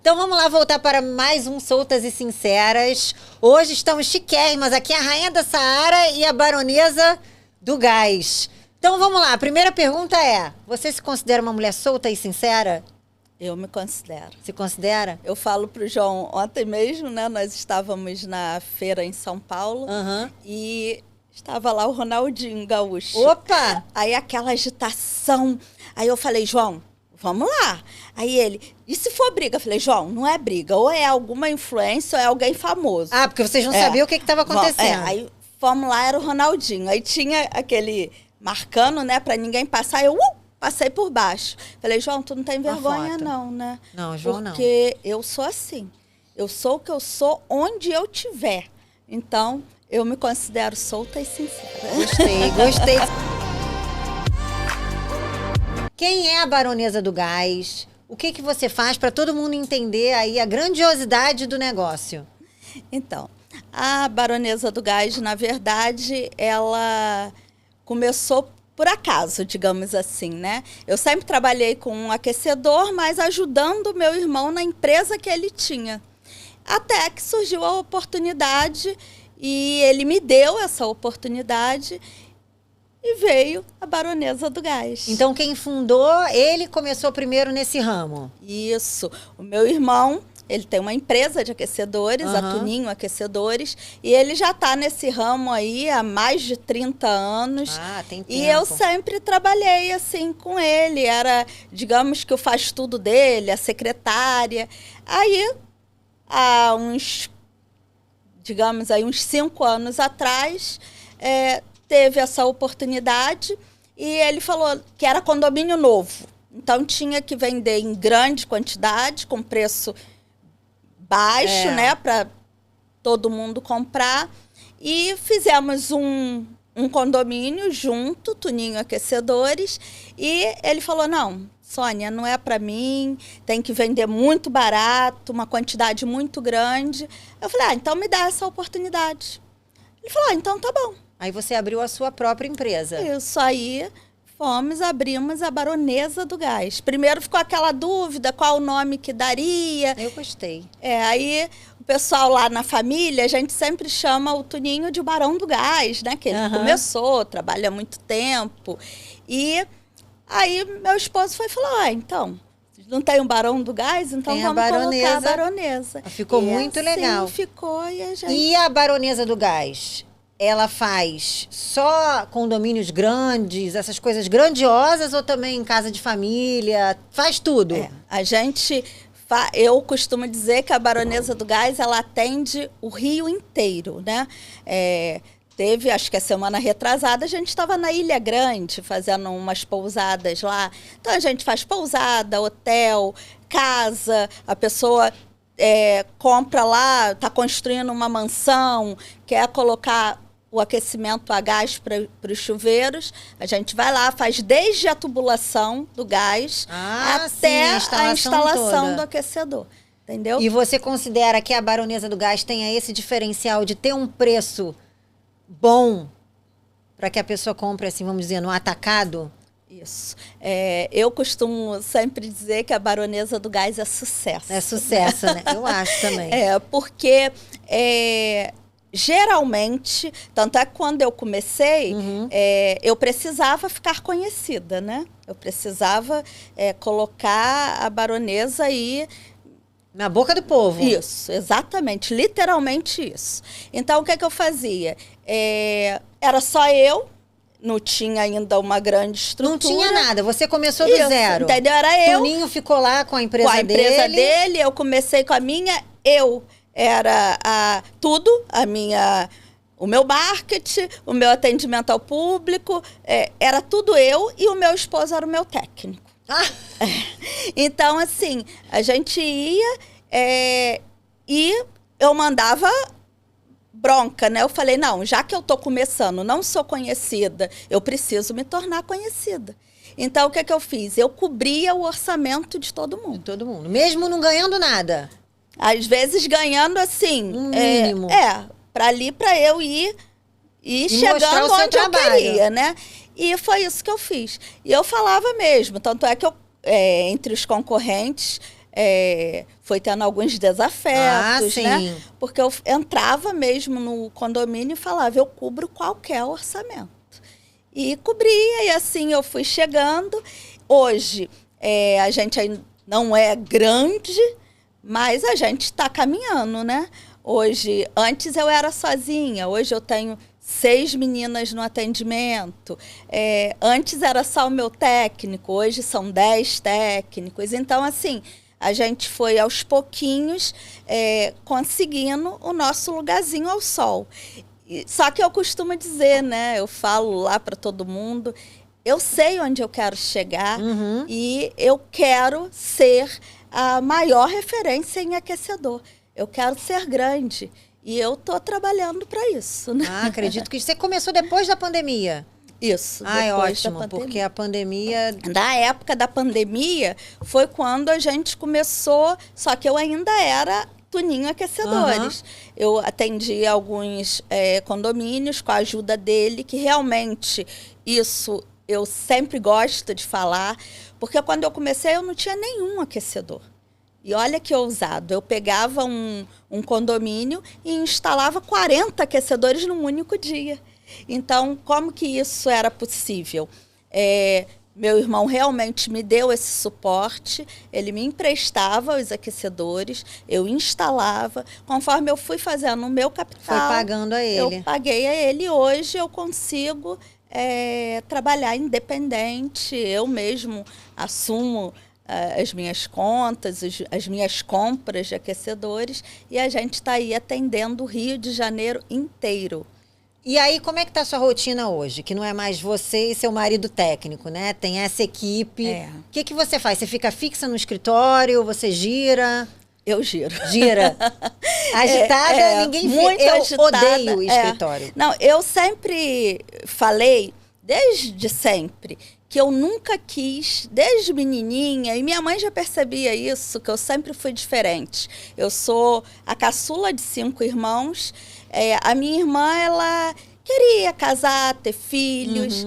Então vamos lá voltar para mais um Soltas e Sinceras. Hoje estamos chiquérrimas aqui, a Rainha da Saara e a Baronesa do Gás. Então vamos lá, a primeira pergunta é, você se considera uma mulher solta e sincera? Eu me considero. Se considera? Eu falo pro João, ontem mesmo, né, nós estávamos na feira em São Paulo e estava lá o Ronaldinho Gaúcho. Opa! Aí aquela agitação. Aí eu falei, João, vamos lá. Aí ele, e se for briga? Eu falei, João, não é briga. Ou é alguma influência ou é alguém famoso. Ah, porque vocês não sabiam o que estava acontecendo. Aí fomos lá, era o Ronaldinho. Aí tinha aquele marcando, né, pra ninguém passar. Eu passei por baixo. Falei, João, tu não tem vergonha não, né? Não, João não. Porque eu sou assim. Eu sou o que eu sou onde eu tiver. Então, eu me considero solta e sincera. Gostei. Quem é a Baronesa do Gás? O que você faz para todo mundo entender aí a grandiosidade do negócio? Então, a Baronesa do Gás, na verdade, ela começou por acaso, digamos assim, né? Eu sempre trabalhei com um aquecedor, mas ajudando o meu irmão na empresa que ele tinha. Até que surgiu a oportunidade e ele me deu essa oportunidade e veio a Baronesa do Gás. Então, quem fundou, ele começou primeiro nesse ramo? Isso. O meu irmão, ele tem uma empresa de aquecedores, a Tuninho Aquecedores, e ele já está nesse ramo aí há mais de 30 anos. Ah, tem tempo. E eu sempre trabalhei assim com ele, era, digamos que o faz tudo dele, a secretária. Aí, há uns 5 anos atrás, teve essa oportunidade e ele falou que era condomínio novo. Então, tinha que vender em grande quantidade, com preço baixo, né, para todo mundo comprar. E fizemos um condomínio junto, Tuninho Aquecedores, e ele falou, não, Sônia, não é para mim, tem que vender muito barato, uma quantidade muito grande. Eu falei, então me dá essa oportunidade. Ele falou, então tá bom. Aí você abriu a sua própria empresa. Isso, aí abrimos a Baronesa do Gás. Primeiro ficou aquela dúvida, qual o nome que daria. Eu gostei. Aí o pessoal lá na família, a gente sempre chama o Tuninho de Barão do Gás, né? Que ele começou, trabalha há muito tempo. E aí meu esposo foi e falou, então, não tem um Barão do Gás? Então tem vamos colocar a Baronesa. Ficou muito legal. Ficou e a gente... E a Baronesa do Gás? Ela faz só condomínios grandes, essas coisas grandiosas, ou também em casa de família? Faz tudo? A gente... Eu costumo dizer que a Baronesa do Gás, ela atende o Rio inteiro, né? Teve, acho que a semana retrasada, a gente estava na Ilha Grande, fazendo umas pousadas lá. Então, a gente faz pousada, hotel, casa, a pessoa... compra lá, está construindo uma mansão, quer colocar o aquecimento a gás para os chuveiros, a gente vai lá, faz desde a tubulação do gás até a instalação do aquecedor. Entendeu? E você considera que a Baronesa do Gás tenha esse diferencial de ter um preço bom para que a pessoa compre, assim, vamos dizer, no atacado? Isso. Eu costumo sempre dizer que a Baronesa do Gás é sucesso. É sucesso, né? Eu acho também. Porque geralmente, tanto é que quando eu comecei, eu precisava ficar conhecida, né? Eu precisava colocar a Baronesa aí na boca do povo. Isso, exatamente, literalmente isso. Então, o que eu fazia? Era só eu. Não tinha ainda uma grande estrutura. Não tinha nada, você começou do zero. Entendeu? Era eu. Toninho ficou lá com a empresa dele. Com a empresa dele, eu comecei com a minha, era tudo, o meu marketing, o meu atendimento ao público, era tudo eu e o meu esposo era o meu técnico. Então, assim, a gente ia e eu mandava bronca, né? Eu falei, não, já que eu tô começando, não sou conhecida, eu preciso me tornar conhecida. Então, o que eu fiz? Eu cobria o orçamento de todo mundo. De todo mundo, mesmo não ganhando nada? Às vezes ganhando, assim... Um mínimo. Para eu ir chegando onde eu queria, né? E foi isso que eu fiz. E eu falava mesmo, tanto é que eu, entre os concorrentes... foi tendo alguns desafetos, sim. né? Porque eu entrava mesmo no condomínio e falava, eu cubro qualquer orçamento. E cobria, e assim eu fui chegando. Hoje, a gente ainda não é grande, mas a gente está caminhando, né? Hoje, antes eu era sozinha, hoje eu tenho 6 meninas no atendimento. Antes era só o meu técnico, hoje são 10 técnicos. Então, assim, a gente foi aos pouquinhos conseguindo o nosso lugarzinho ao sol. Só que eu costumo dizer, né? Eu falo lá para todo mundo, eu sei onde eu quero chegar e eu quero ser a maior referência em aquecedor. Eu quero ser grande. E eu tô trabalhando para isso, né? Acredito que você começou depois da pandemia. Isso. É ótimo, porque a pandemia... Na época da pandemia, foi quando a gente começou, só que eu ainda era Tuninho Aquecedores. Eu atendi alguns condomínios com a ajuda dele, que realmente isso eu sempre gosto de falar, porque quando eu comecei eu não tinha nenhum aquecedor. E olha que ousado, eu pegava um condomínio e instalava 40 aquecedores num único dia. Então, como que isso era possível? Meu irmão realmente me deu esse suporte, ele me emprestava os aquecedores, eu instalava, conforme eu fui fazendo o meu capital. Foi pagando a ele. Eu paguei a ele, hoje eu consigo trabalhar independente, eu mesmo assumo as minhas contas, as minhas compras de aquecedores, e a gente está aí atendendo o Rio de Janeiro inteiro. E aí, como é que tá a sua rotina hoje? Que não é mais você e seu marido técnico, né? Tem essa equipe. O que você faz? Você fica fixa no escritório? Você gira? Eu giro. Gira. Agitada, ninguém vê. Eu agitada, odeio o escritório. Não, eu sempre falei, desde sempre, que eu nunca quis, desde menininha, e minha mãe já percebia isso, que eu sempre fui diferente. Eu sou a caçula de 5 irmãos. A minha irmã, ela queria casar, ter filhos.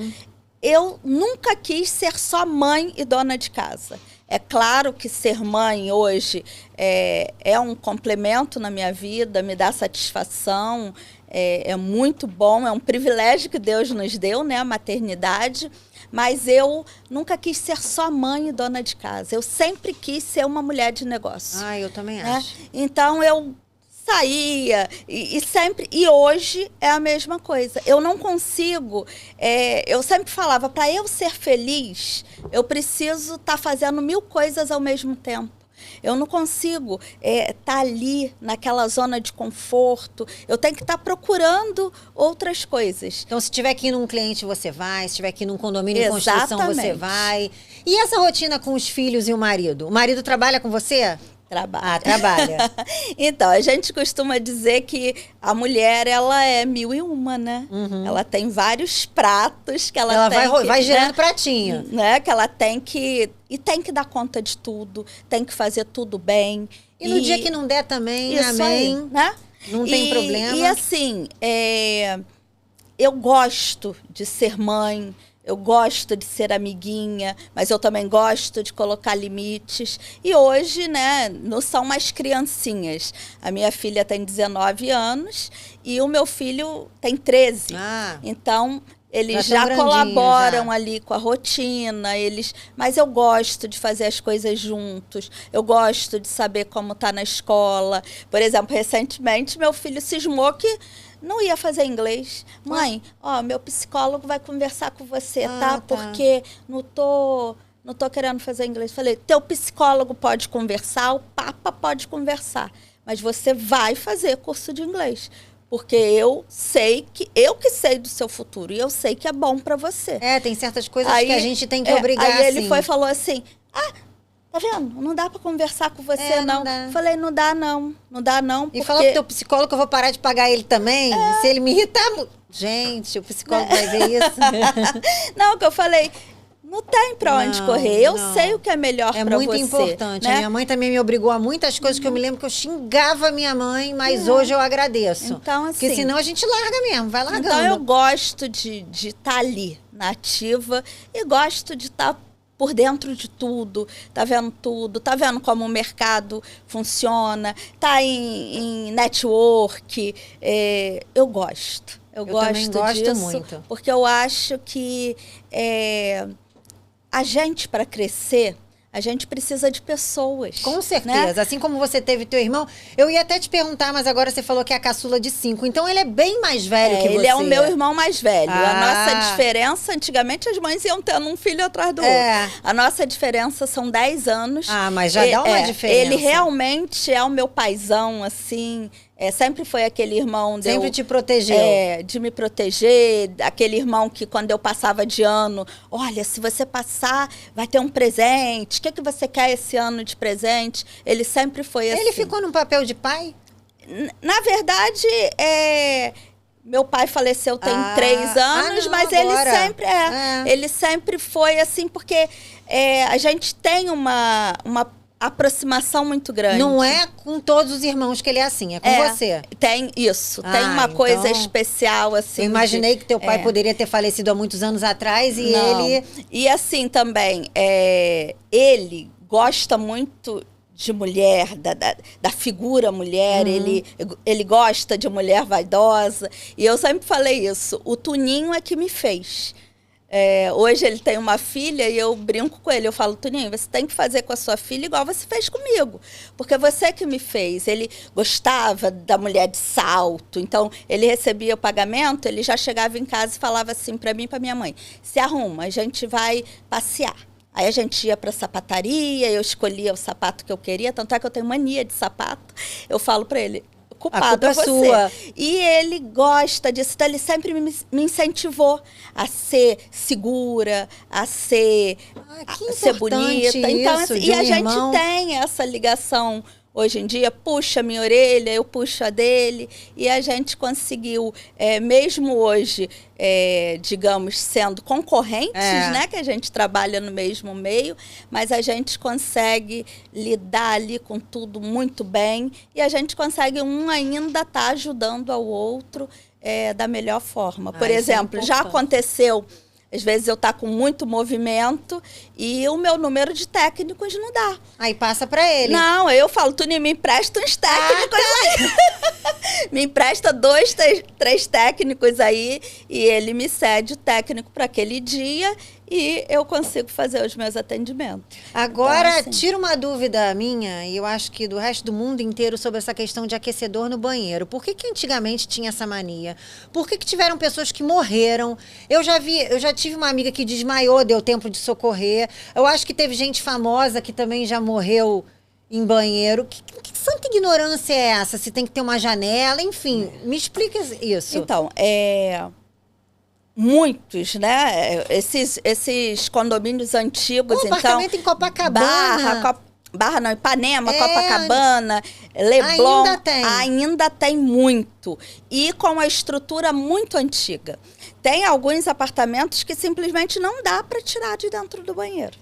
Eu nunca quis ser só mãe e dona de casa. É claro que ser mãe hoje é um complemento na minha vida, me dá satisfação, é muito bom, é um privilégio que Deus nos deu, né, a maternidade. Mas eu nunca quis ser só mãe e dona de casa. Eu sempre quis ser uma mulher de negócio. Eu também acho. Então, eu saía e hoje é a mesma coisa. Eu não consigo, eu sempre falava, para eu ser feliz, eu preciso estar fazendo 1000 coisas ao mesmo tempo. Eu não consigo estar ali naquela zona de conforto. Eu tenho que estar procurando outras coisas. Então, se tiver que ir num cliente, você vai. Se tiver que ir num condomínio de construção, você vai. E essa rotina com os filhos e o marido? O marido trabalha com você? Trabalha. Trabalha. Então, a gente costuma dizer que a mulher, ela é 1001, né? Ela tem vários pratos que ela tem vai girando pratinho. Né? Que ela tem que... E tem que dar conta de tudo, tem que fazer tudo bem. E no dia que não der também, isso amém. Aí, né? Não tem problema. E assim, eu gosto de ser mãe, eu gosto de ser amiguinha, mas eu também gosto de colocar limites. E hoje, né, não são mais criancinhas. A minha filha tem 19 anos e o meu filho tem 13. Então, eles já colaboram ali com a rotina, mas eu gosto de fazer as coisas juntos, eu gosto de saber como tá na escola. Por exemplo, recentemente, meu filho cismou que não ia fazer inglês. Mãe, meu psicólogo vai conversar com você, tá? Porque não tô querendo fazer inglês. Falei, teu psicólogo pode conversar, o papa pode conversar, mas você vai fazer curso de inglês. Porque eu sei que sei do seu futuro e eu sei que é bom para você. Tem certas coisas que a gente tem que obrigar. Aí ele falou assim, tá vendo? Não dá para conversar com você, não. Falei, não dá não. E falou pro teu psicólogo que eu vou parar de pagar ele também. Se ele me irritar... Gente, o psicólogo vai ver isso. Não, que eu falei... Não tem para onde correr. Eu sei o que é melhor para você. É muito importante. Né? A minha mãe também me obrigou a muitas coisas que eu me lembro que eu xingava a minha mãe, mas hoje eu agradeço. Então, assim, porque senão a gente larga mesmo, vai largando. Então eu gosto de estar ali, na ativa, e gosto de estar por dentro de tudo, tá vendo como o mercado funciona, tá em network. Eu gosto. Eu também gosto disso, muito. porque eu acho que a gente, para crescer, a gente precisa de pessoas. Com certeza. Né? Assim como você teve teu irmão, eu ia até te perguntar, mas agora você falou que é a caçula de 5. Então ele é bem mais velho que você. Ele é o meu irmão mais velho. Ah. A nossa diferença, antigamente as mães iam tendo um filho atrás do outro. A nossa diferença são 10 anos. Ah, mas já dá uma diferença. Ele realmente é o meu paizão, assim. Sempre foi aquele irmão... Sempre te protegeu. De me proteger. Aquele irmão que quando eu passava de ano... Olha, se você passar, vai ter um presente. O que você quer esse ano de presente? Ele sempre foi assim. Ele ficou num papel de pai? Na verdade, meu pai faleceu tem 3 anos, não, mas agora. Ele sempre foi assim, porque a gente tem uma aproximação muito grande. Não é com todos os irmãos que ele é assim, é com você. Tem isso, tem uma coisa especial assim. Eu imaginei que teu pai poderia ter falecido há muitos anos atrás e ele... E assim também, ele gosta muito de mulher, da figura mulher, ele gosta de mulher vaidosa. E eu sempre falei isso, o Tuninho é que me fez. Hoje ele tem uma filha e eu brinco com ele, eu falo, Tuninho, você tem que fazer com a sua filha igual você fez comigo, porque você que me fez. Ele gostava da mulher de salto, então ele recebia o pagamento, ele já chegava em casa e falava assim para mim e para minha mãe, se arruma, a gente vai passear. Aí a gente ia para a sapataria, eu escolhia o sapato que eu queria, tanto é que eu tenho mania de sapato, eu falo para ele, culpado é você. Sua. E ele gosta disso, então ele sempre me incentivou a ser segura, a ser bonita. Então, isso, e a gente tem essa ligação. Hoje em dia, puxa a minha orelha, eu puxo a dele, e a gente conseguiu, mesmo hoje, digamos, sendo concorrentes, né, que a gente trabalha no mesmo meio, mas a gente consegue lidar ali com tudo muito bem, e a gente consegue ainda estar ajudando ao outro da melhor forma. Por exemplo, já aconteceu... Às vezes eu tá com muito movimento e o meu número de técnicos não dá. Aí passa para ele. Não, eu falo, Tuninho, me empresta uns técnicos aí. Me empresta 2, 3 técnicos aí e ele me cede o técnico para aquele dia e eu consigo fazer os meus atendimentos. Agora, então, assim, tira uma dúvida minha, e eu acho que do resto do mundo inteiro, sobre essa questão de aquecedor no banheiro. Por que antigamente tinha essa mania? Por que tiveram pessoas que morreram? Eu já tive uma amiga que desmaiou, deu tempo de socorrer. Eu acho que teve gente famosa que também já morreu em banheiro. Que santa ignorância é essa? Se tem que ter uma janela, enfim, me explica isso. Então, muitos, né? Esses condomínios antigos, então... apartamento em Copacabana. Barra não, Ipanema, Copacabana, Leblon. Ainda tem muito. E com a estrutura muito antiga. Tem alguns apartamentos que simplesmente não dá para tirar de dentro do banheiro.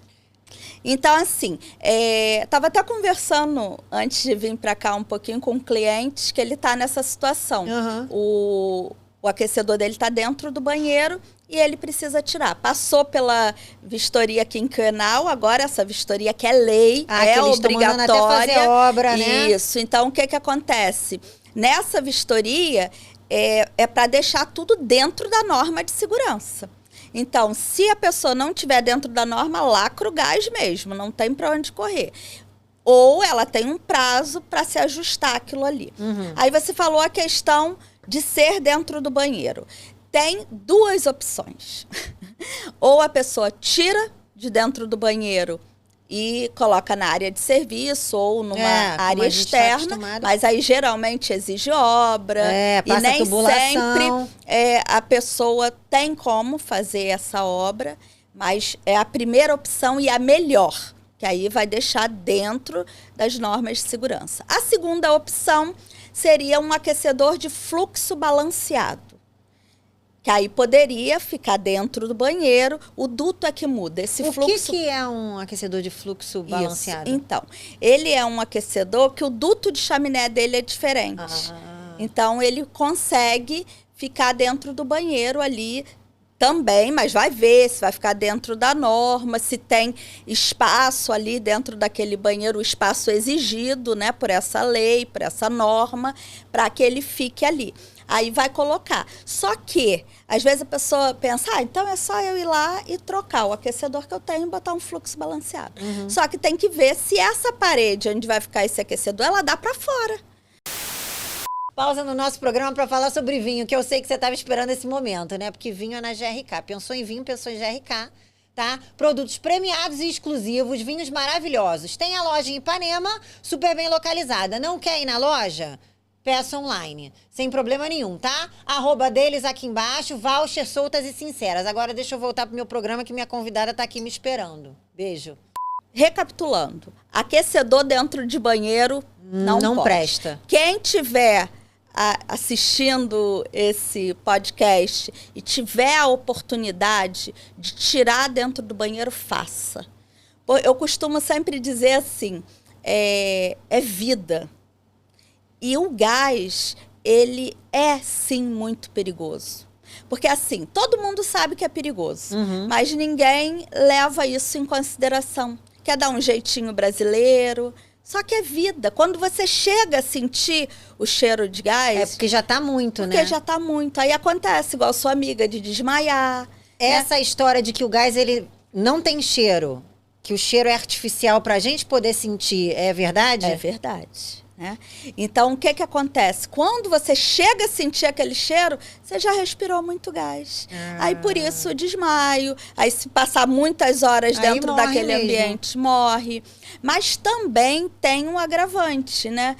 Então, assim, estava até conversando antes de vir para cá um pouquinho com clientes que ele está nessa situação. O aquecedor dele está dentro do banheiro e ele precisa tirar. Passou pela vistoria quinquenal, agora essa vistoria que é lei, é obrigatória. Até fazer obra, né? Isso. Então, o que acontece? Nessa vistoria, é para deixar tudo dentro da norma de segurança. Então, se a pessoa não estiver dentro da norma, lacra o gás mesmo, não tem para onde correr. Ou ela tem um prazo para se ajustar aquilo ali. Aí você falou a questão de ser dentro do banheiro. Tem 2 opções. Ou a pessoa tira de dentro do banheiro e coloca na área de serviço ou numa área externa, mas aí geralmente exige obra e nem sempre a pessoa tem como fazer essa obra, mas é a primeira opção e a melhor, que aí vai deixar dentro das normas de segurança. A segunda opção seria um aquecedor de fluxo balanceado, que aí poderia ficar dentro do banheiro, o duto é que muda. Esse fluxo... O que é um aquecedor de fluxo balanceado? Isso. Então, ele é um aquecedor que o duto de chaminé dele é diferente. Então, ele consegue ficar dentro do banheiro ali Também, mas vai ver se vai ficar dentro da norma, se tem espaço ali dentro daquele banheiro, o espaço exigido, né, por essa lei, por essa norma, para que ele fique ali. Aí vai colocar. Só que, às vezes a pessoa pensa, então é só eu ir lá e trocar o aquecedor que eu tenho e botar um fluxo balanceado. Só que tem que ver se essa parede onde vai ficar esse aquecedor, ela dá para fora. Pausa no nosso programa para falar sobre vinho, que eu sei que você estava esperando esse momento, né? Porque vinho é na GRK. Pensou em vinho, pensou em GRK, tá? Produtos premiados e exclusivos, vinhos maravilhosos. Tem a loja em Ipanema, super bem localizada. Não quer ir na loja? Peça online, sem problema nenhum, tá? @ deles aqui embaixo, voucher soltas e sinceras. Agora deixa eu voltar pro meu programa que minha convidada tá aqui me esperando. Beijo. Recapitulando, aquecedor dentro de banheiro não pode. Presta. Quem tiver assistindo esse podcast e tiver a oportunidade de tirar dentro do banheiro, faça. Eu costumo sempre dizer assim, é vida. E o gás, ele é sim muito perigoso. Porque assim, todo mundo sabe que é perigoso, mas ninguém leva isso em consideração. Quer dar um jeitinho brasileiro. Só que é vida. Quando você chega a sentir o cheiro de gás... É porque já tá muito, né? Porque já tá muito. Aí acontece, igual sua amiga, de desmaiar. Essa história de que o gás, ele não tem cheiro, que o cheiro é artificial pra gente poder sentir, é verdade? É verdade. Né? Então, o que acontece? Quando você chega a sentir aquele cheiro, você já respirou muito gás. Aí, por isso, o desmaio. Aí, se passar muitas horas dentro daquele ambiente, morre. Mas também tem um agravante, né?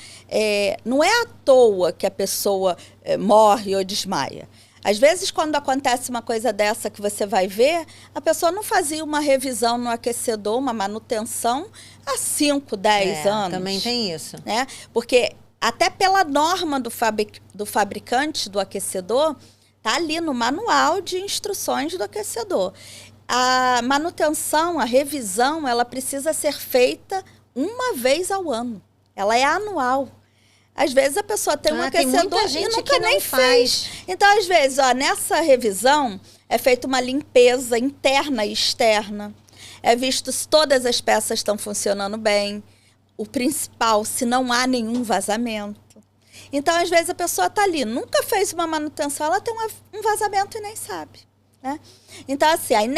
Não é à toa que a pessoa morre ou desmaia. Às vezes, quando acontece uma coisa dessa que você vai ver, a pessoa não fazia uma revisão no aquecedor, uma manutenção, há 5, 10 anos. Também tem isso. Né? Porque até pela norma do fabricante do aquecedor, está ali no manual de instruções do aquecedor. A manutenção, a revisão, ela precisa ser feita uma vez ao ano. Ela é anual. Às vezes a pessoa tem um aquecedor e nunca nem fez. Então, às vezes, nessa revisão, é feita uma limpeza interna e externa. É visto se todas as peças estão funcionando bem. O principal, se não há nenhum vazamento. Então, às vezes, a pessoa está ali, nunca fez uma manutenção, ela tem um vazamento e nem sabe. Né? Então, assim, aí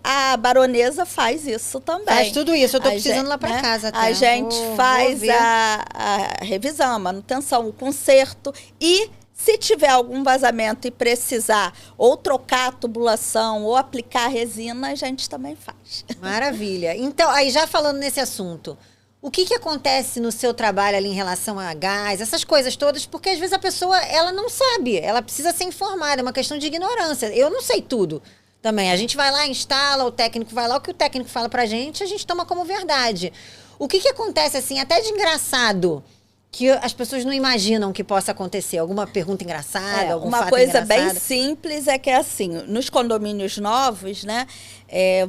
a baronesa faz isso também. Faz tudo isso, eu tô precisando lá para casa até. A gente faz a revisão, a manutenção, o conserto e se tiver algum vazamento e precisar ou trocar a tubulação ou aplicar resina, a gente também faz. Maravilha. Então, aí já falando nesse assunto, o que acontece no seu trabalho ali em relação a gás, essas coisas todas? Porque às vezes a pessoa, ela não sabe, ela precisa ser informada, é uma questão de ignorância. Eu não sei tudo também. A gente vai lá, instala, o técnico vai lá, o que o técnico fala pra gente, a gente toma como verdade. O que acontece, assim, até de engraçado, que as pessoas não imaginam que possa acontecer? Alguma pergunta engraçada, algum fato engraçado? Uma coisa bem simples é que é assim, nos condomínios novos, né,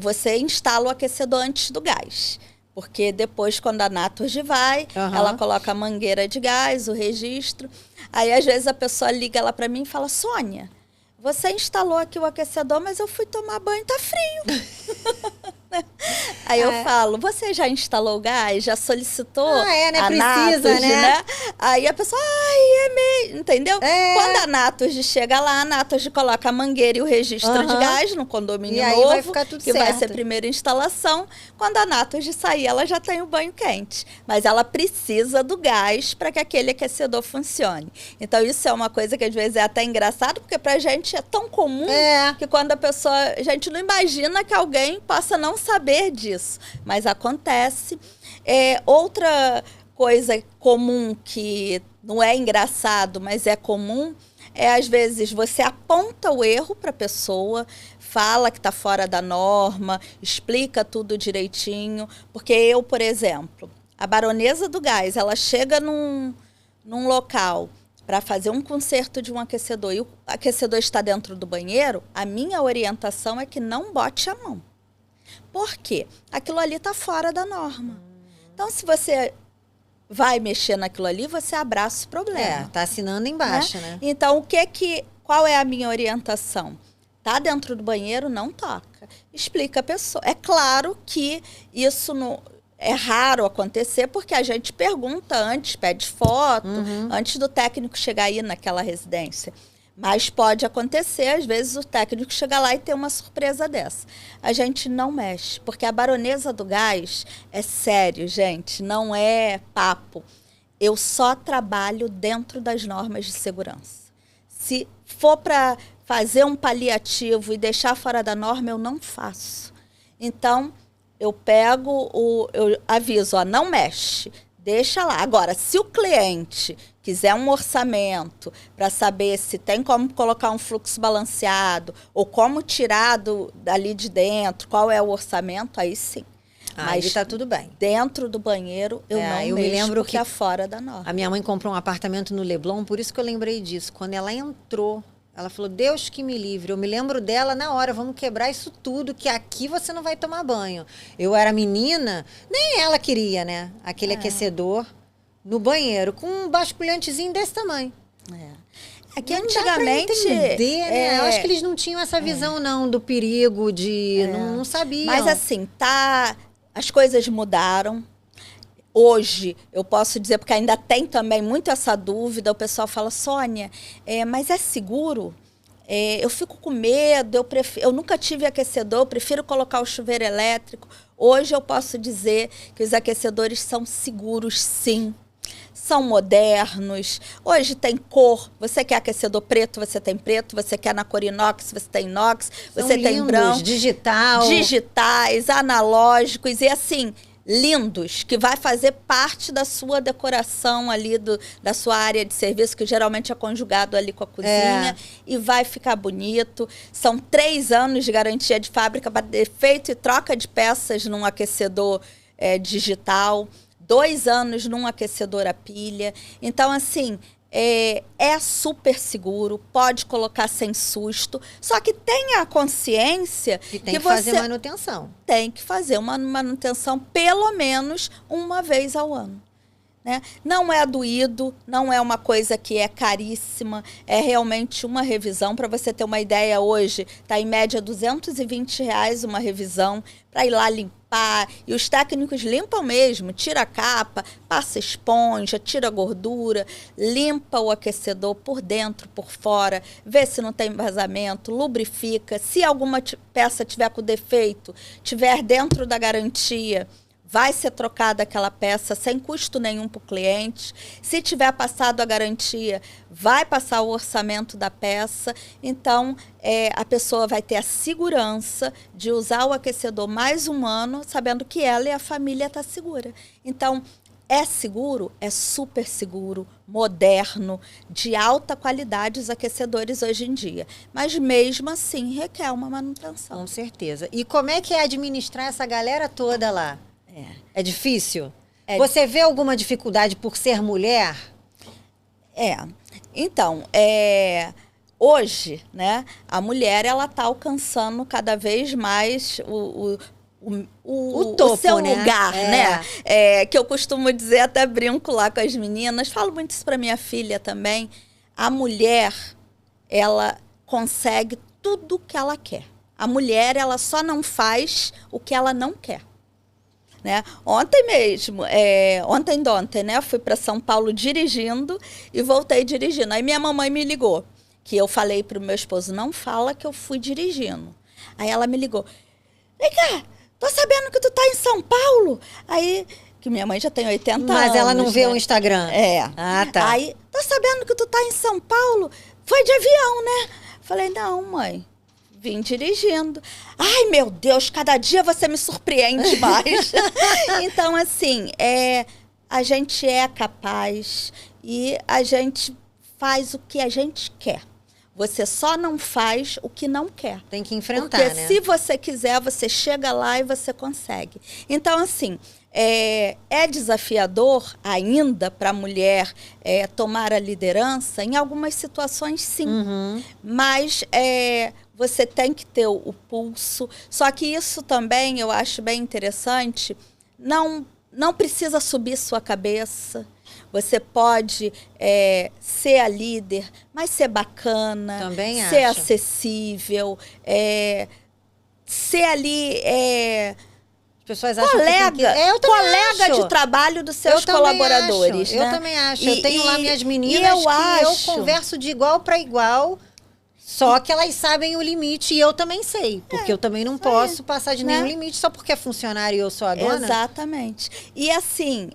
você instala o aquecedor antes do gás. Porque depois, quando a Naturgy vai, ela coloca a mangueira de gás, o registro. Aí, às vezes, a pessoa liga lá para mim e fala, Sônia, você instalou aqui o aquecedor, mas eu fui tomar banho, tá frio. Aí eu falo, você já instalou o gás? Já solicitou né? a Precisa, Naturgy, né? Aí a pessoa, é meio... Entendeu? Quando a Naturgy chega lá, a Naturgy coloca a mangueira e o registro de gás no condomínio novo, aí vai ficar tudo certo. Vai ser a primeira instalação. Quando a Naturgy sair, ela já tem o banho quente. Mas ela precisa do gás para que aquele aquecedor funcione. Então, isso é uma coisa que às vezes é até engraçado, porque pra gente é tão comum que quando a gente não imagina que alguém possa não saber disso, mas acontece. Outra coisa comum que não é engraçado, mas é comum, às vezes você aponta o erro para a pessoa, fala que está fora da norma, explica tudo direitinho, porque eu, por exemplo, a baronesa do gás, ela chega num local para fazer um conserto de um aquecedor e o aquecedor está dentro do banheiro, a minha orientação é que não bote a mão. Por quê? Aquilo ali está fora da norma. Então, se você vai mexer naquilo ali, você abraça o problema. Tá assinando embaixo, né? Então, qual é a minha orientação? tá dentro do banheiro, não toca. Explica a pessoa. É claro que isso não... É raro acontecer, porque a gente pergunta antes, pede foto, antes do técnico chegar aí naquela residência. Mas pode acontecer, às vezes, o técnico chega lá e tem uma surpresa dessa. A gente não mexe, porque a Baronesa do Gás é sério, gente, não é papo. Eu só trabalho dentro das normas de segurança. Se for para fazer um paliativo e deixar fora da norma, eu não faço. Então, eu eu aviso, ó, não mexe, deixa lá. Agora, se o cliente quiser um orçamento para saber se tem como colocar um fluxo balanceado ou como tirar dali de dentro, qual é o orçamento, aí sim. Mas tá tudo bem. Dentro do banheiro, eu não me lembro porque é fora da norma. A minha mãe comprou um apartamento no Leblon, por isso que eu lembrei disso. Quando ela entrou, ela falou, Deus que me livre. Eu me lembro dela na hora, vamos quebrar isso tudo, que aqui você não vai tomar banho. Eu era menina, nem ela queria, né? Aquele aquecedor no banheiro, com um basculhantezinho desse tamanho. É que antigamente... né? Eu acho que eles não tinham essa visão, não, do perigo, não sabiam. Mas assim, as coisas mudaram. Hoje, eu posso dizer, porque ainda tem também muito essa dúvida, o pessoal fala, Sônia, mas é seguro? Eu fico com medo, eu nunca tive aquecedor, eu prefiro colocar o chuveiro elétrico. Hoje eu posso dizer que os aquecedores são seguros, sim. São modernos. Hoje tem cor. Você quer aquecedor preto, você tem preto. Você quer na cor inox, você tem inox. Você tem branco. Digitais, analógicos e assim... lindos, que vai fazer parte da sua decoração ali, da sua área de serviço, que geralmente é conjugado ali com a cozinha, e vai ficar bonito. São 3 anos de garantia de fábrica para defeito e troca de peças num aquecedor digital, 2 anos num aquecedor a pilha. Então, assim... É super seguro, pode colocar sem susto, só que tenha a consciência que tem que fazer manutenção. Tem que fazer uma manutenção pelo menos uma vez ao ano. Né? Não é doído, não é uma coisa que é caríssima, é realmente uma revisão. Para você ter uma ideia, hoje está em média R$220 uma revisão para ir lá limpar. E os técnicos limpam mesmo, tira a capa, passa esponja, tira a gordura, limpa o aquecedor por dentro, por fora, vê se não tem vazamento, lubrifica. Se alguma peça tiver com defeito, tiver dentro da garantia, vai ser trocada aquela peça sem custo nenhum para o cliente. Se tiver passado a garantia, vai passar o orçamento da peça. Então, a pessoa vai ter a segurança de usar o aquecedor mais um ano, sabendo que ela e a família estão segura. Então, é seguro, é super seguro, moderno, de alta qualidade os aquecedores hoje em dia. Mas mesmo assim requer uma manutenção. Com certeza. E como é que é administrar essa galera toda lá? É difícil? Você vê alguma dificuldade por ser mulher? Então, hoje, né, a mulher ela está alcançando cada vez mais o topo, o seu lugar, né? Que eu costumo dizer, até brinco lá com as meninas, falo muito isso para minha filha também. A mulher, ela consegue tudo o que ela quer. A mulher, ela só não faz o que ela não quer. Né? Ontem mesmo, ontem, né? Fui para São Paulo dirigindo e voltei dirigindo. Aí minha mamãe me ligou, que eu falei para o meu esposo, não fala que eu fui dirigindo. Aí ela me ligou, vem cá, tô sabendo que tu tá em São Paulo. Aí, que minha mãe já tem 80 anos. Mas ela não vê o Instagram. Ah, tá. Aí, tô sabendo que tu tá em São Paulo, foi de avião, né? Falei, não, mãe. Vim dirigindo. Ai, meu Deus, cada dia você me surpreende mais. Então, assim, a gente é capaz e a gente faz o que a gente quer. Você só não faz o que não quer. Tem que enfrentar, porque né? Se você quiser, você chega lá e você consegue. Então, assim, é desafiador ainda para a mulher tomar a liderança em algumas situações, sim. Mas você tem que ter o pulso. Só que isso também eu acho bem interessante. Não precisa subir sua cabeça. você pode ser a líder, mas ser bacana, Também ser acho. acessível, ser ali As pessoas acham que tem que... colega, Eu também colega acho. de trabalho dos seus Eu também colaboradores. acho, né? Eu também acho. Eu tenho lá minhas meninas eu que eu acho- converso de igual para igual, só que elas sabem o limite e eu também sei. Porque eu também não posso passar de né? nenhum limite só porque é funcionário e eu sou a dona. Exatamente. E assim,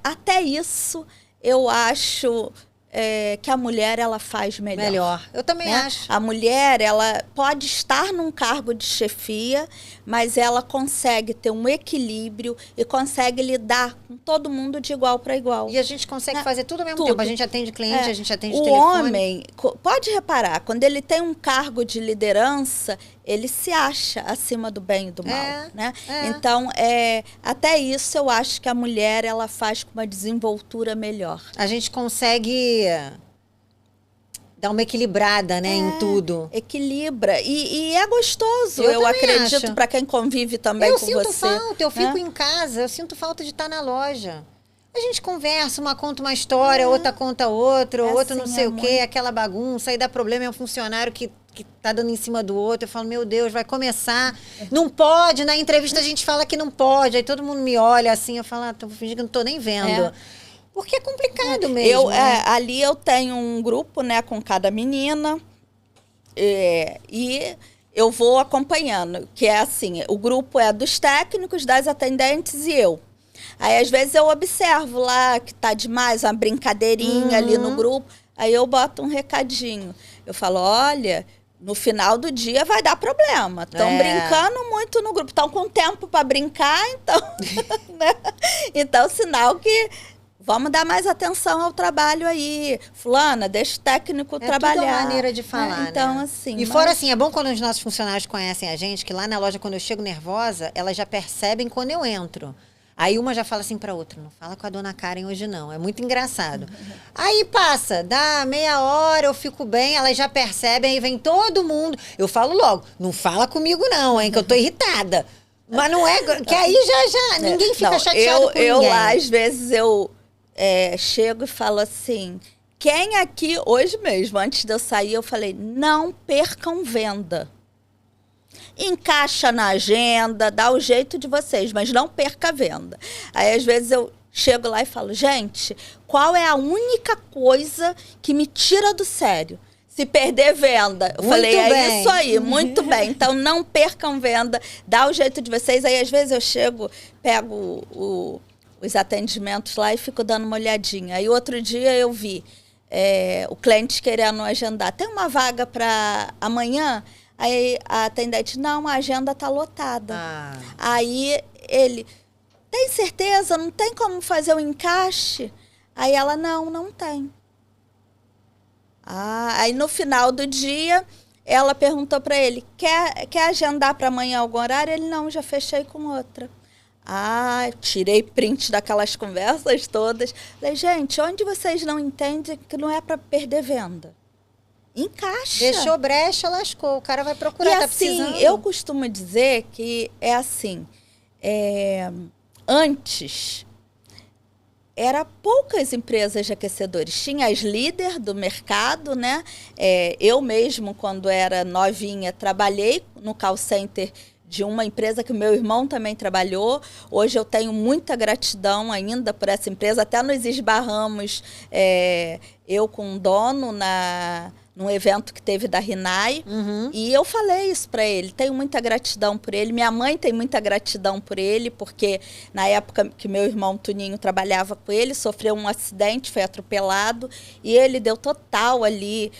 até isso eu acho que a mulher ela faz melhor. Eu também Né? acho. A mulher, ela pode estar num cargo de chefia, mas ela consegue ter um equilíbrio e consegue lidar com todo mundo de igual para igual. E a gente consegue Né? fazer tudo ao mesmo Tudo. tempo. A gente atende cliente, a gente atende O telefone. homem, pode reparar, quando ele tem um cargo de liderança, ele se acha acima do bem e do mal, né? Então, até isso eu acho que a mulher ela faz com uma desenvoltura melhor. A gente consegue dar uma equilibrada, né, em tudo. Equilibra. E é gostoso, Eu eu também acredito, acho. para quem convive também Eu com sinto você. falta, eu fico né? em casa, eu sinto falta de estar na loja. A gente conversa, uma conta uma história, outra conta outra, outro não assim, sei o quê, aquela bagunça, aí dá problema, é um funcionário que tá dando em cima do outro. Eu falo, meu Deus, vai começar. Não pode, na entrevista a gente fala que não pode, aí todo mundo me olha assim, eu falo, tô fingindo que não tô nem vendo. Porque é complicado mesmo. né? Ali eu tenho um grupo, né, com cada menina, e eu vou acompanhando, que é assim, o grupo é dos técnicos, das atendentes e eu. Aí, às vezes, eu observo lá que tá demais, uma brincadeirinha ali no grupo, aí eu boto um recadinho. Eu falo, olha, no final do dia vai dar problema. Estão brincando muito no grupo, estão com tempo para brincar, então, né? Então, sinal que vamos dar mais atenção ao trabalho aí. Fulana, deixa o técnico trabalhar. É uma maneira de falar, Então, né? assim... E fora assim, é bom quando os nossos funcionários conhecem a gente, que lá na loja, quando eu chego nervosa, elas já percebem quando eu entro. Aí uma já fala assim pra outra, não fala com a dona Karen hoje não, é muito engraçado. Aí passa, dá meia hora, eu fico bem, elas já percebem, aí vem todo mundo. Eu falo logo, não fala comigo não, hein, que eu tô irritada. Mas não é, que aí já ninguém fica chateado com ninguém. Às vezes, eu chego e falo assim, quem aqui, hoje mesmo, antes de eu sair, eu falei, não percam venda. Encaixa na agenda, dá o jeito de vocês, mas não perca a venda. Aí, às vezes, eu chego lá e falo, gente, qual é a única coisa que me tira do sério? Se perder venda. Eu falei, é isso aí, muito bem. Então, não percam venda, dá o jeito de vocês. Aí, às vezes, eu chego, pego os atendimentos lá e fico dando uma olhadinha. Aí, outro dia, eu vi o cliente querendo agendar. Tem uma vaga para amanhã? Aí a atendente, não, a agenda está lotada. Aí ele, tem certeza? Não tem como fazer o encaixe? Aí ela, não tem. Aí no final do dia, ela perguntou para ele, quer agendar para amanhã algum horário? Ele, não, já fechei com outra. Tirei print daquelas conversas todas. Falei, gente, onde vocês não entendem que não é para perder venda? Encaixa. Deixou brecha, lascou. O cara vai procurar, tá precisando. Eu costumo dizer que é assim, antes, era poucas empresas de aquecedores. Tinha as líderes do mercado, né? Eu mesmo, quando era novinha, trabalhei no call center de uma empresa que o meu irmão também trabalhou. Hoje eu tenho muita gratidão ainda por essa empresa. Até nos esbarramos, eu com o dono num evento que teve da Rinnai. E eu falei isso para ele. Tenho muita gratidão por ele. Minha mãe tem muita gratidão por ele, porque na época que meu irmão Tuninho trabalhava com ele, sofreu um acidente, foi atropelado, e ele deu total ali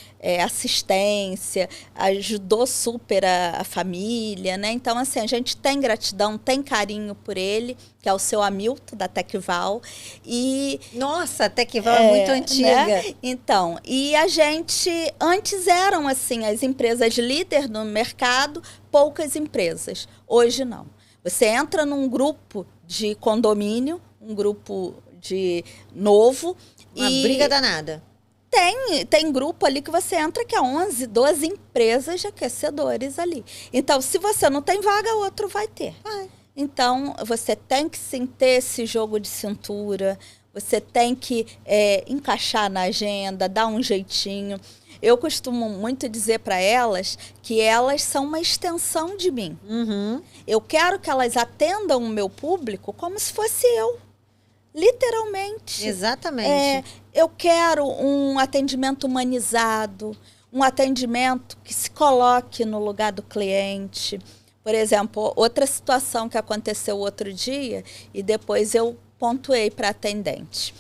assistência, ajudou super a família, né? Então, assim, a gente tem gratidão, tem carinho por ele, que é o seu Hamilton, da Tecval. Nossa, a Tecval é muito antiga. Né? Então, e a gente, antes eram assim, as empresas líderes no mercado, poucas empresas. Hoje não. Você entra num grupo de condomínio, um grupo de novo. Uma briga danada. Tem grupo ali que você entra que é 11, 12 empresas de aquecedores ali. Então, se você não tem vaga, outro vai ter. Então, você tem que sim ter esse jogo de cintura, você tem que encaixar na agenda, dar um jeitinho. Eu costumo muito dizer para elas que elas são uma extensão de mim. Uhum. Eu quero que elas atendam o meu público como se fosse eu. Literalmente. Exatamente. Eu quero um atendimento humanizado, um atendimento que se coloque no lugar do cliente. Por exemplo, outra situação que aconteceu outro dia e depois eu pontuei para a atendente.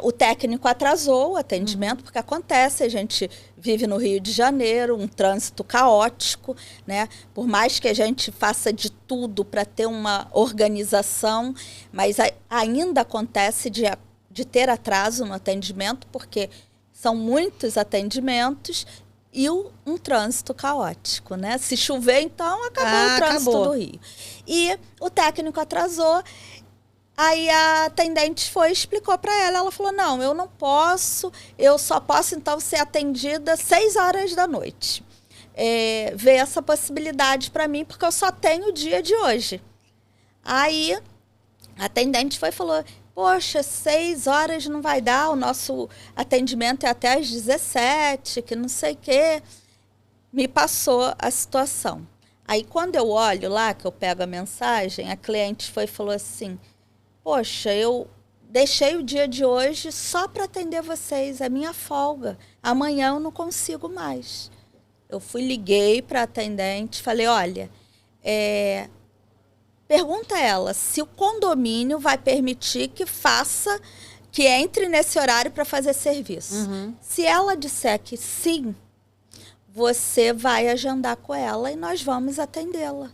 O técnico atrasou o atendimento, porque acontece, a gente vive no Rio de Janeiro, um trânsito caótico, né? Por mais que a gente faça de tudo para ter uma organização, mas ainda acontece de ter atraso no atendimento, porque são muitos atendimentos e um trânsito caótico, né? Se chover, então, acabou o trânsito do Rio. E o técnico atrasou. Aí a atendente explicou para ela, ela falou, não, eu não posso, eu só posso então ser atendida 6 horas da noite. Ver essa possibilidade para mim, porque eu só tenho o dia de hoje. Aí a atendente e falou, poxa, 6 horas não vai dar, o nosso atendimento é até às 17, que não sei o quê. Me passou a situação. Aí quando eu olho lá, que eu pego a mensagem, a cliente e falou assim, poxa, eu deixei o dia de hoje só para atender vocês, é minha folga. Amanhã eu não consigo mais. Eu liguei para a atendente, falei, olha, pergunta a ela se o condomínio vai permitir que entre nesse horário para fazer serviço. Uhum. Se ela disser que sim, você vai agendar com ela e nós vamos atendê-la.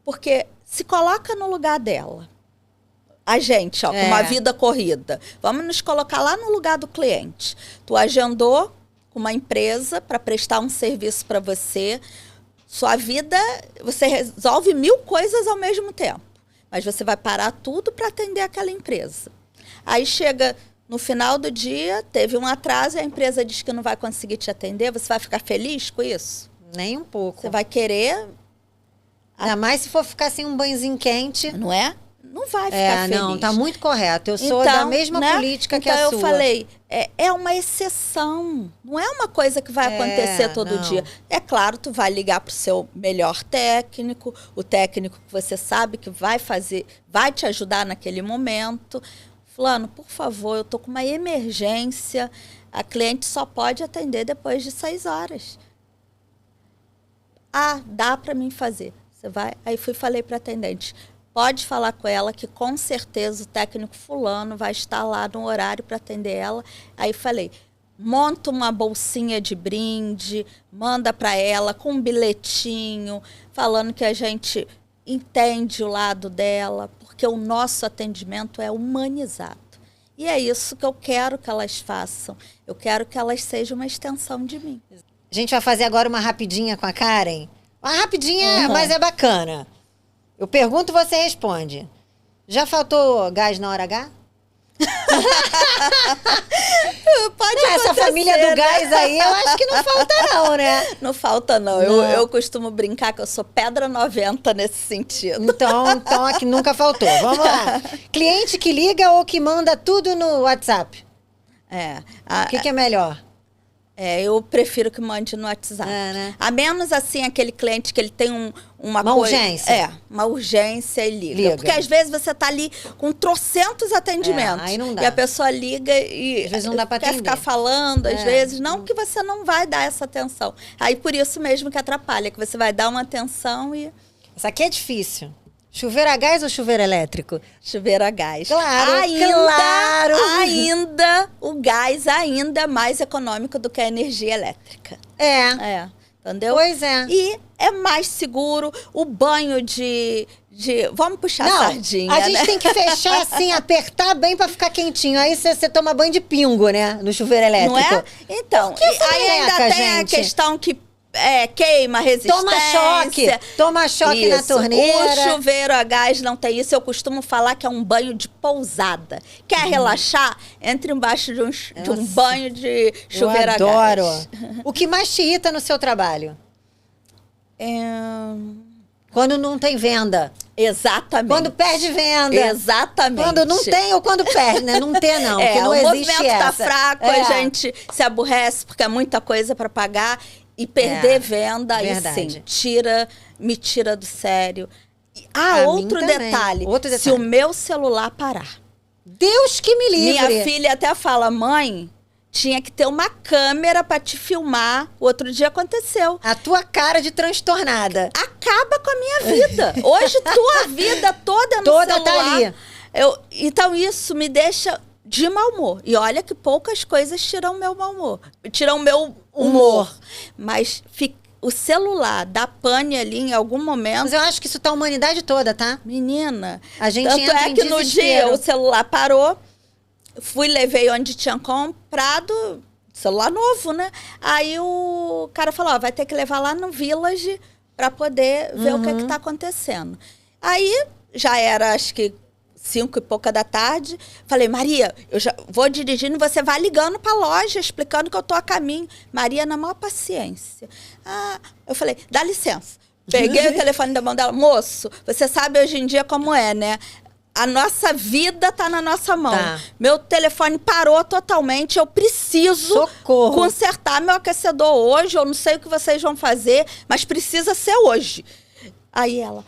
Porque se coloca no lugar dela. A gente, com uma vida corrida. Vamos nos colocar lá no lugar do cliente. Tu agendou com uma empresa para prestar um serviço para você. Sua vida, você resolve 1000 coisas ao mesmo tempo. Mas você vai parar tudo para atender aquela empresa. Aí chega no final do dia, teve um atraso e a empresa diz que não vai conseguir te atender. Você vai ficar feliz com isso? Nem um pouco. Você vai querer... Ainda mais se for ficar sem um banhozinho quente. Não é? Não vai ficar feliz. Não, tá muito correto. Eu sou da mesma política que a sua. Então eu falei, é uma exceção. Não é uma coisa que vai acontecer todo dia. É claro, tu vai ligar pro seu melhor técnico, o técnico que você sabe que vai te ajudar naquele momento. Fulano, por favor, eu tô com uma emergência. A cliente só pode atender depois de 6 horas. Ah, dá para mim fazer. Você vai? Aí falei para a atendente, pode falar com ela que com certeza o técnico fulano vai estar lá no horário para atender ela. Aí falei, monta uma bolsinha de brinde, manda para ela com um bilhetinho, falando que a gente entende o lado dela, porque o nosso atendimento é humanizado. E é isso que eu quero que elas façam. Eu quero que elas sejam uma extensão de mim. A gente vai fazer agora uma rapidinha com a Karen. Uma rapidinha, mas é bacana. Eu pergunto, você responde. Já faltou gás na hora H? Pode essa família do gás aí, eu acho que não falta não, né? Não falta não. Eu costumo brincar que eu sou pedra 90 nesse sentido. Então aqui nunca faltou. Vamos lá. Cliente que liga ou que manda tudo no WhatsApp? O que é melhor? Eu prefiro que mande no WhatsApp. Né? A menos assim, aquele cliente que ele tem uma urgência. Uma urgência e liga. Porque às vezes você tá ali com trocentos atendimentos. Aí não dá. E a pessoa liga e às vezes não dá pra quer ficar falando, às vezes. Não que você não vai dar essa atenção. Aí por isso mesmo que atrapalha, que você vai dar uma atenção e... Isso aqui é difícil. Chuveiro a gás ou chuveiro elétrico? Chuveiro a gás. Claro, ainda o gás ainda é mais econômico do que a energia elétrica. Entendeu? Pois é. E é mais seguro. O banho de vamos puxar a sardinha, a gente tem que fechar assim, apertar bem pra ficar quentinho. Aí você toma banho de pingo, né? No chuveiro elétrico. Não é? Então, aí ainda tem gente? A questão que queima, resistência. Toma choque na torneira. O chuveiro a gás não tem isso. Eu costumo falar que é um banho de pousada. Quer relaxar? Entre embaixo de um banho de chuveiro a gás. Eu adoro. O que mais te irrita no seu trabalho? Quando não tem venda. Exatamente. Quando perde venda. Exatamente. Quando não tem ou quando perde, né? Não tem, não. Porque não o existe movimento tá essa. fraco, a gente se aborrece porque é muita coisa para pagar e perder venda, aí sim, me tira do sério. Outro detalhe, se o meu celular parar. Deus que me livre. Minha filha até fala, mãe, tinha que ter uma câmera para te filmar. O outro dia aconteceu. A tua cara de transtornada. Acaba com a minha vida. Hoje, tua vida toda no celular. Tá ali. Então, isso me deixa de mau humor. E olha que poucas coisas tiram o meu mau humor. Tiram o meu humor. Mas o celular dá pane ali em algum momento. Mas eu acho que isso tá a humanidade toda, tá? Menina. A gente tanto entra é que no dia o celular parou. Levei onde tinha comprado, celular novo, né? Aí o cara falou, vai ter que levar lá no Village para poder ver o que tá acontecendo. Aí, já era, acho que 5 e pouca da tarde, falei, Maria, eu já vou dirigindo e você vai ligando para a loja, explicando que eu tô a caminho. Maria, na maior paciência. Eu falei, dá licença. Peguei o telefone da mão dela, moço, você sabe hoje em dia como é, né? A nossa vida tá na nossa mão. Meu telefone parou totalmente. Eu preciso consertar meu aquecedor hoje. Eu não sei o que vocês vão fazer, mas precisa ser hoje. Aí ela,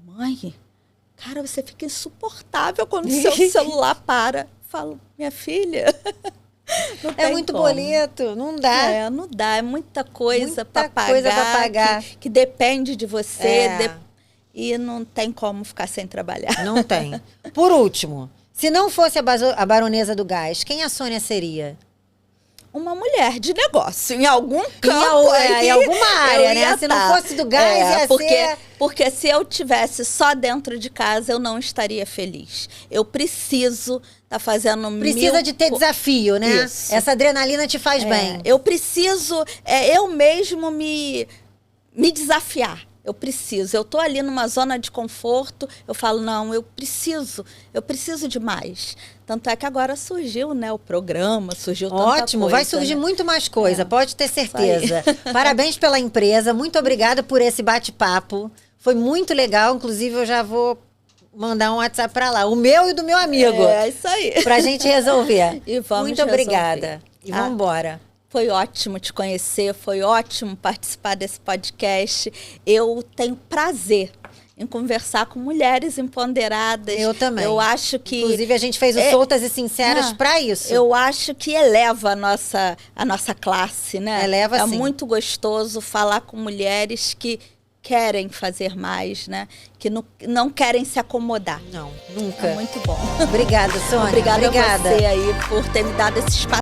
mãe, cara, você fica insuportável quando o seu celular para. Falo, minha filha, não tem muito como. boleto, não dá. Não dá, é muita coisa para pagar, que depende de você. E não tem como ficar sem trabalhar. Não tem. Por último, se não fosse a Baronesa do Gás, quem a Sônia seria? Uma mulher de negócio, em algum campo. Em alguma área, né? Se não fosse do gás, ia ser... Porque se eu tivesse só dentro de casa, eu não estaria feliz. Eu preciso estar fazendo Precisa de ter desafio, né? Isso. Essa adrenalina te faz bem. Eu preciso, eu mesmo me desafiar. Eu preciso. Eu tô ali numa zona de conforto, eu falo, não, eu preciso de mais. Tanto é que agora surgiu, né, o programa, surgiu tanta coisa. Ótimo, vai surgir muito mais coisa, pode ter certeza. Parabéns pela empresa, muito obrigada por esse bate-papo. Foi muito legal, inclusive eu já vou mandar um WhatsApp para lá, o meu e do meu amigo. É isso aí. Pra gente resolver. E vamos muito obrigada. E vamos embora. Foi ótimo te conhecer, foi ótimo participar desse podcast. Eu tenho prazer em conversar com mulheres empoderadas. Eu também. Eu acho que... Inclusive, a gente fez o Soltas e Sinceras para isso. Eu acho que eleva a nossa classe, né? Eleva, sim. É muito gostoso falar com mulheres que querem fazer mais, né? Que não querem se acomodar. Não, nunca. É muito bom. Obrigada, Sônia. Obrigada a você aí por ter me dado esse espaço.